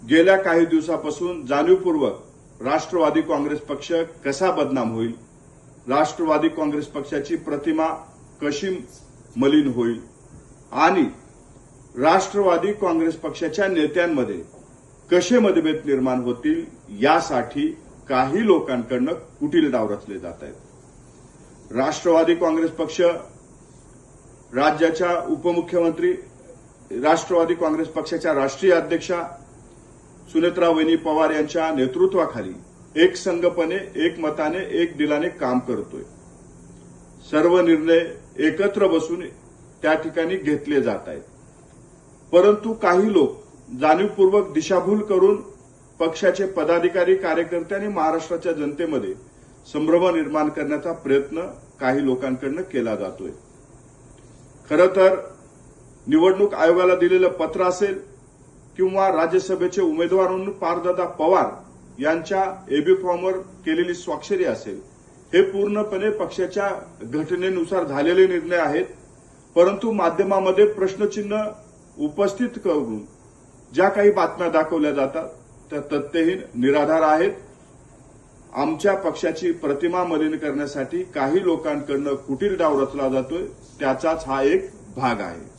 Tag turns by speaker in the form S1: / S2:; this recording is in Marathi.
S1: गेल्या काही दिवसापासून जाणीवपूर्वक राष्ट्रवादी काँग्रेस पक्ष कसा बदनाम होईल, राष्ट्रवादी काँग्रेस पक्षाची प्रतिमा कशी मलिन होईल आणि राष्ट्रवादी काँग्रेस पक्षाच्या नेत्यांमध्ये कसे मतभेद निर्माण होतील यासाठी काही लोकांकडून कुटील डाव रचले जात आहेत। राष्ट्रवादी काँग्रेस पक्ष राज्याच्या उपमुख्यमंत्री, राष्ट्रवादी काँग्रेस पक्षाच्या राष्ट्रीय अध्यक्षा सुनेत्रावहिनी पवार यांच्या नेतृत्वाखाली एक संघपणे, एक मताने, एक दिलाने काम करतोय। सर्व निर्णय एकत्र बसून त्या ठिकाणी घेतले जात आहेत। परंतु काही लोक जाणीवपूर्वक दिशाभूल करून पक्षाचे पदाधिकारी, कार्यकर्ते आणि महाराष्ट्राच्या जनतेमध्ये संभ्रम निर्माण करण्याचा प्रयत्न काही लोकांकडून केला जातोय। खरं तर निवडणूक आयोगाला दिलेलं पत्र असेल किंवा राज्यसभेचे उमेदवार म्हणून पारदादा पवार यांच्या एबी फॉर्मवर केलेली स्वाक्षरी असेल, हे पूर्णपणे पक्षाच्या घटनेनुसार झालेले निर्णय आहेत। परंतु माध्यमामध्ये प्रश्नचिन्ह उपस्थित करून ज्या काही बातम्या दाखवल्या जातात त्या तथ्यहीन, निराधार आहेत। आमच्या पक्षाची प्रतिमा मलिन करण्यासाठी काही लोकांकडून कुटील डाव रचला जातोय, त्याचाच हा एक भाग आहे।